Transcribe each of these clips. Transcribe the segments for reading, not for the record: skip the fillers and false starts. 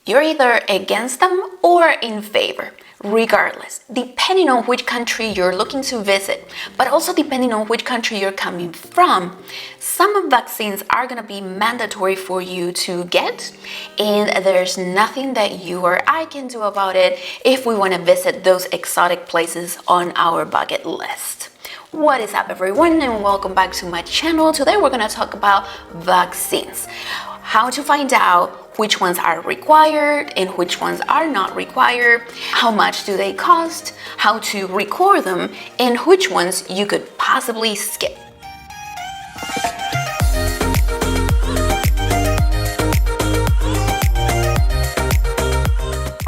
You're either against them or in favor, regardless, depending on which country you're looking to visit, but also depending on which country you're coming from. Some vaccines are going to be mandatory for you to get, and there's nothing that you or I can do about it if we want to visit those exotic places on our bucket list. What is up, everyone, and welcome back to my channel. Today we're going to talk about vaccines. How to find out which ones are required and which ones are not required, how much do they cost, how to record them, and which ones you could possibly skip.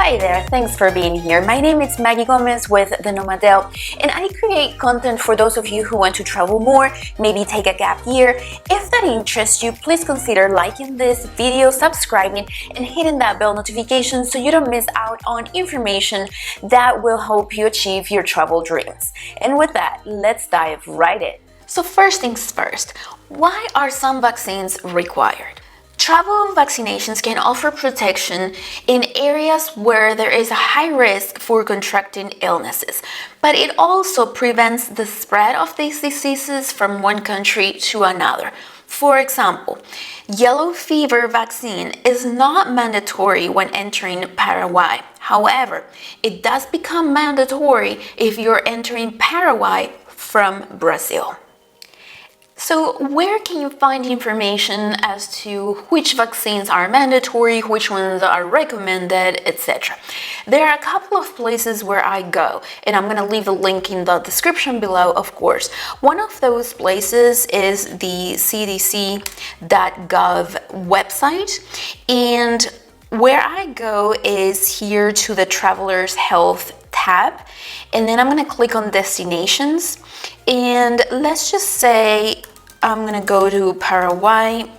Hi there, thanks for being here. My name is Maggie Gomez with The Nomadel, and I create content for those of you who want to travel more, maybe take a gap year. If that interests you, please consider liking this video, subscribing, and hitting that bell notification so you don't miss out on information that will help you achieve your travel dreams. And with that, let's dive right in. So first things first, why are some vaccines required? Travel vaccinations can offer protection in areas where there is a high risk for contracting illnesses, but it also prevents the spread of these diseases from one country to another. For example, yellow fever vaccine is not mandatory when entering Paraguay. However, it does become mandatory if you're entering Paraguay from Brazil. So where can you find information as to which vaccines are mandatory, which ones are recommended, etc.? There are a couple of places where I go, and I'm going to leave a link in the description below, of course. One of those places is the cdc.gov website, and where I go is here to the Traveler's Health tab, and then I'm going to click on destinations, and let's just say I'm going to go to Paraguay.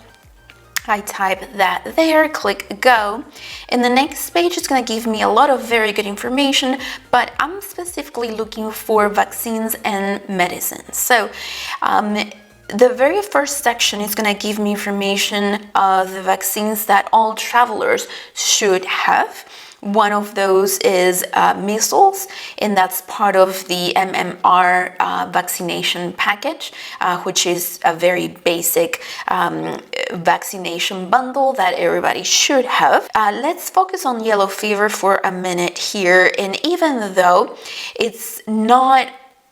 I type that there, click go, and the next page is going to give me a lot of very good information, but I'm specifically looking for vaccines and medicines. So the very first section is going to give me information of the vaccines that all travelers should have. One of those is measles, and that's part of the MMR vaccination package, which is a very basic vaccination bundle that everybody should have. Let's focus on yellow fever for a minute here, and even though it's not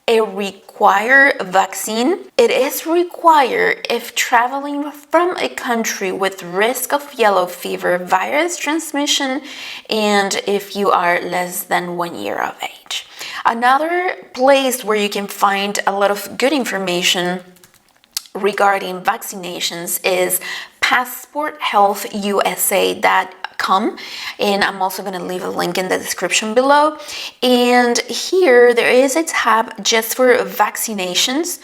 a required vaccine, it is required if traveling from a country with risk of yellow fever virus transmission and if you are less than 1 year of age. Another place where you can find a lot of good information regarding vaccinations is Passport Health USA.com, and I'm also going to leave a link in the description below. And here there is a tab just for vaccinations.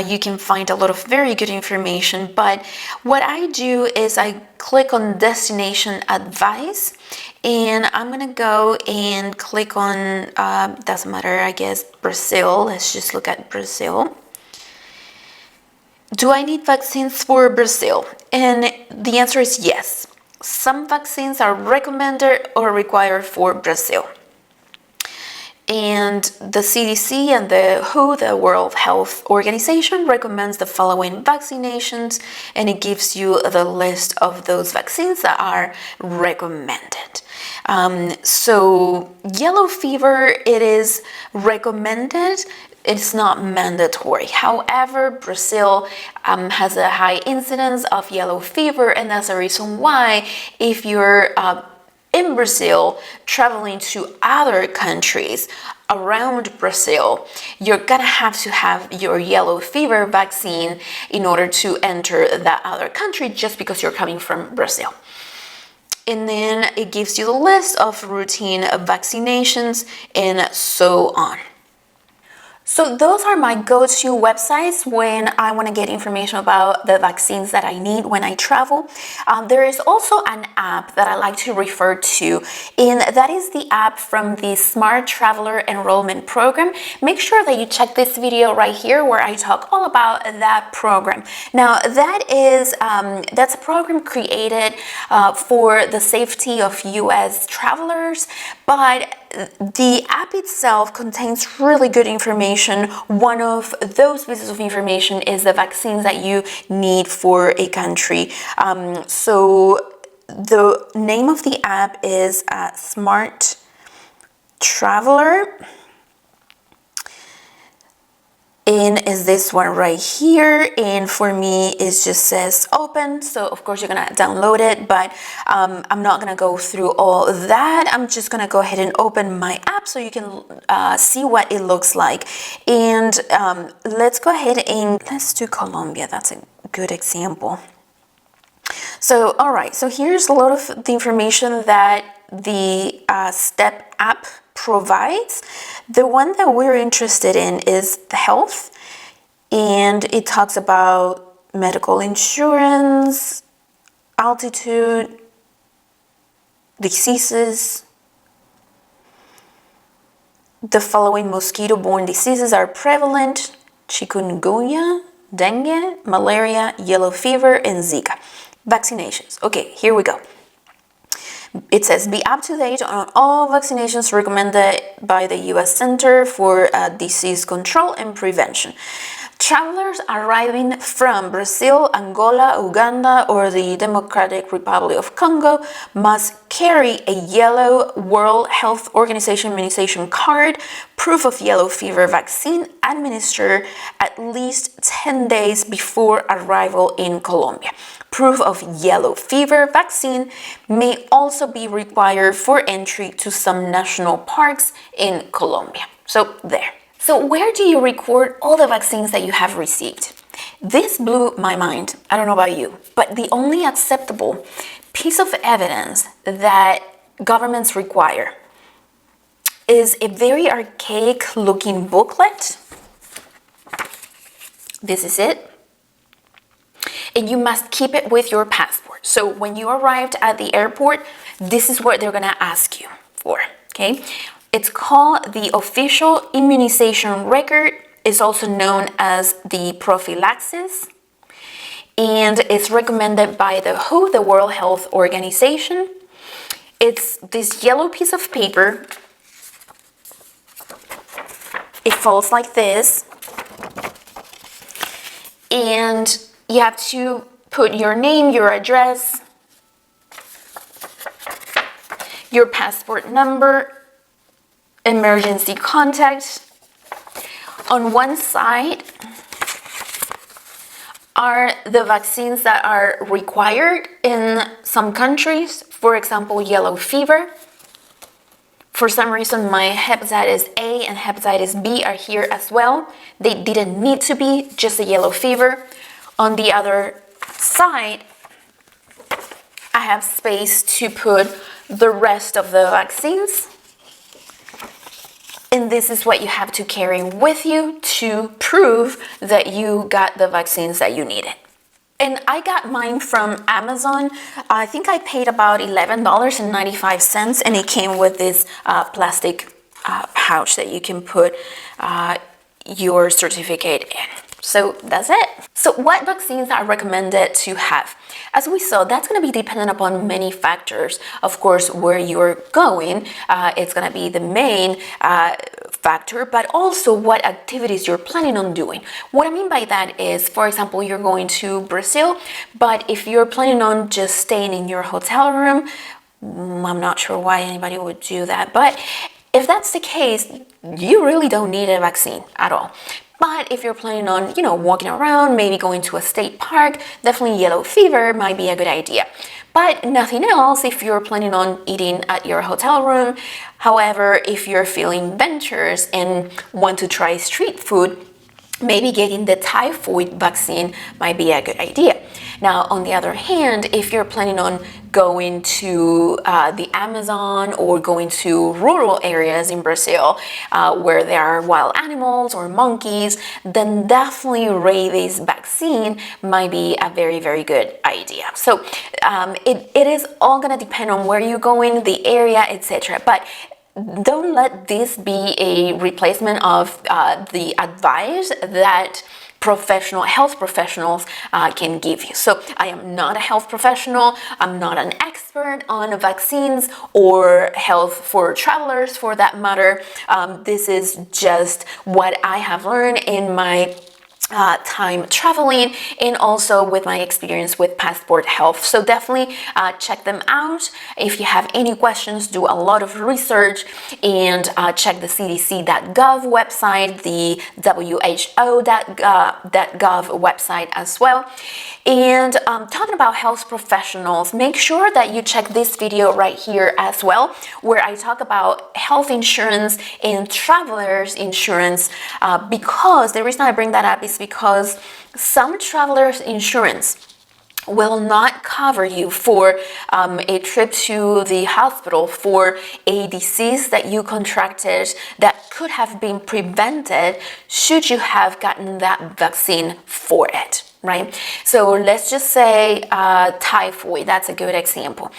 You can find a lot of very good information, but what I do is I click on destination advice, and I'm going to go and click on doesn't matter, I guess, Brazil. Let's just look at Brazil. Do I need vaccines for Brazil? And the answer is yes. Some vaccines are recommended or required for Brazil. And the CDC and the WHO, the World Health Organization, recommends the following vaccinations, and it gives you the list of those vaccines that are recommended. So yellow fever, it is recommended. It's not mandatory. However, Brazil has a high incidence of yellow fever, and that's the reason why if you're in Brazil traveling to other countries around Brazil, you're gonna have to have your yellow fever vaccine in order to enter that other country just because you're coming from Brazil. And then it gives you the list of routine vaccinations and so on. So those are my go-to websites when I want to get information about the vaccines that I need when I travel. There is also an app that I like to refer to, and that is the app from the Smart Traveler Enrollment Program. Make sure that you check this video right here where I talk all about that program. Now that's a program created for the safety of US travelers, but the app itself contains really good information. One of those pieces of information is the vaccines that you need for a country. So the name of the app is Smart Traveler, and is this one right here, and for me it just says open, so of course you're gonna download it, but I'm not gonna go through all of that. I'm just gonna go ahead and open my app so you can see what it looks like. And let's go ahead and let's do Colombia. That's a good example. So all right, so here's a lot of the information that the STEP app provides. The one that we're interested in is the health, and it talks about medical insurance, altitude, diseases. The following mosquito-borne diseases are prevalent: chikungunya, dengue, malaria, yellow fever, and Zika. Vaccinations. Okay, here we go. It says, be up to date on all vaccinations recommended by the U.S. Center for Disease Control and Prevention. Travelers arriving from Brazil, Angola, Uganda, or the Democratic Republic of Congo must carry a yellow World Health Organization immunization card, proof of yellow fever vaccine administered at least 10 days before arrival in Colombia. Proof of yellow fever vaccine may also be required for entry to some national parks in Colombia. So there. So where do you record all the vaccines that you have received? This blew my mind. I don't know about you, but the only acceptable piece of evidence that governments require is a very archaic looking booklet. This is it. And you must keep it with your passport. So when you arrived at the airport, this is what they're gonna ask you for, okay? It's called the Official Immunization Record. It's also known as the prophylaxis, and it's recommended by the WHO, the World Health Organization. It's this yellow piece of paper. It folds like this, and you have to put your name, your address, your passport number, emergency contact. On one side are the vaccines that are required in some countries. For example, yellow fever. For some reason, my hepatitis A and hepatitis B are here as well. They didn't need to be, just a yellow fever. On the other side, I have space to put the rest of the vaccines. And this is what you have to carry with you to prove that you got the vaccines that you needed. And I got mine from Amazon. I think I paid about $11.95, and it came with this plastic pouch that you can put your certificate in. So that's it. So what vaccines are recommended to have? As we saw, that's going to be dependent upon many factors. Of course, where you're going, it's going to be the main factor, but also what activities you're planning on doing. What I mean by that is, for example, you're going to Brazil, but if you're planning on just staying in your hotel room, I'm not sure why anybody would do that, but if that's the case, you really don't need a vaccine at all. But if you're planning on, walking around, maybe going to a state park, definitely yellow fever might be a good idea. But nothing else if you're planning on eating at your hotel room. However, if you're feeling adventurous and want to try street food, maybe getting the typhoid vaccine might be a good idea. Now, on the other hand, if you're planning on going to the Amazon or going to rural areas in Brazil where there are wild animals or monkeys, then definitely rabies vaccine might be a very, very good idea. So it is all going to depend on where you're going, the area, etc. But don't let this be a replacement of the advice that health professionals can give you. So I am not a health professional. I'm not an expert on vaccines or health for travelers for that matter. This is just what I have learned in my time traveling and also with my experience with Passport Health. So definitely check them out. If you have any questions, do a lot of research and check the cdc.gov website, the who.gov website as well. And talking about health professionals, make sure that you check this video right here as well, where I talk about health insurance and travelers insurance, because the reason I bring that up is because some travelers insurance will not cover you for a trip to the hospital for a disease that you contracted that could have been prevented should you have gotten that vaccine for it. Right? So let's just say typhoid, that's a good example.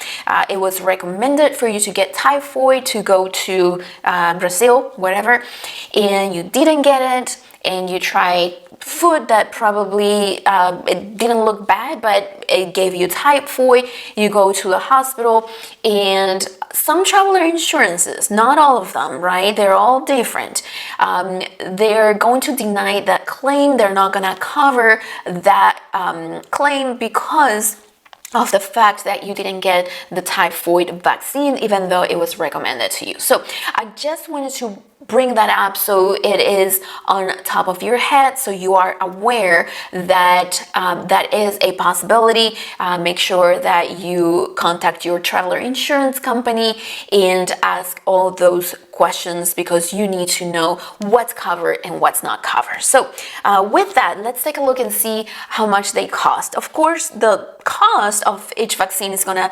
It was recommended for you to get typhoid to go to Brazil, whatever, and you didn't get it, and you tried food that probably it didn't look bad, but it gave you typhoid. You go to the hospital, and some traveler insurances, not all of them, right? They're all different. They're going to deny that claim. They're not going to cover that claim because of the fact that you didn't get the typhoid vaccine, even though it was recommended to you. So I just wanted to bring that up so it is on top of your head, so you are aware that that is a possibility. Make sure that you contact your traveler insurance company and ask all those questions because you need to know what's covered and what's not covered. So with that, let's take a look and see how much they cost. Of course, the cost of each vaccine is going to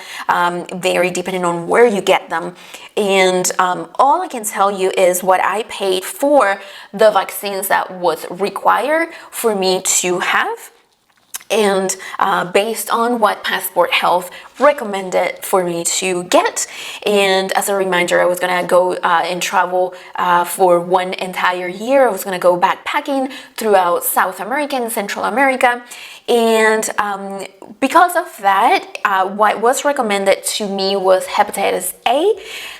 vary depending on where you get them, and all I can tell you is what I paid for the vaccines that was required for me to have, and based on what Passport Health recommended for me to get. And as a reminder, I was gonna go and travel for one entire year. I was gonna go backpacking throughout South America and Central America. And because of that, what was recommended to me was hepatitis A,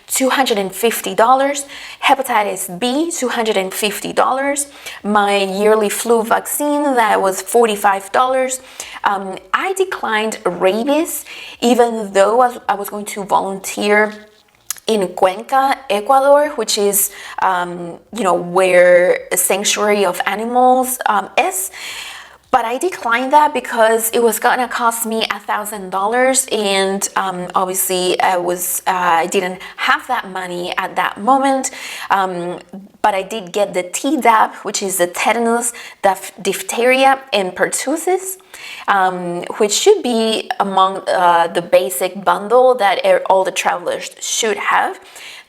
$250, hepatitis B, $250, my yearly flu vaccine, that was $45. I declined rabies, even though I was going to volunteer in Cuenca, Ecuador, which is, where a sanctuary of animals is. But I declined that because it was gonna cost me $1,000, and obviously I didn't have that money at that moment. But I did get the Tdap, which is the tetanus, diphtheria, and pertussis, which should be among the basic bundle that all the travelers should have.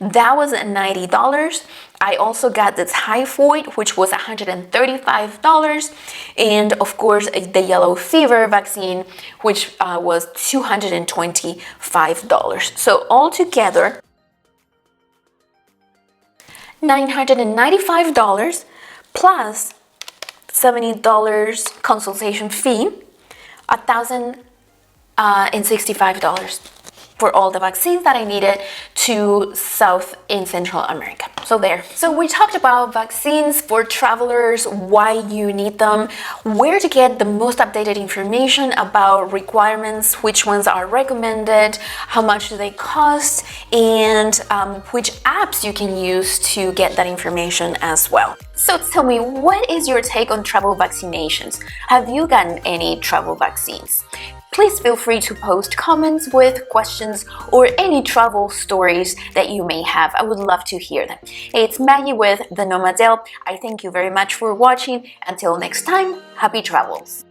That was $90. I also got the typhoid, which was $135, and of course the yellow fever vaccine, which was $225. So altogether, $995 plus $70 consultation fee, $1,065 for all the vaccines that I needed to South and Central America. So there. So we talked about vaccines for travelers, why you need them, where to get the most updated information about requirements, which ones are recommended, how much do they cost, and which apps you can use to get that information as well. So tell me, what is your take on travel vaccinations? Have you gotten any travel vaccines? please feel free to post comments with questions or any travel stories that you may have. I would love to hear them. Hey, it's Maggie with The Nomadelle. I thank you very much for watching. Until next time, happy travels.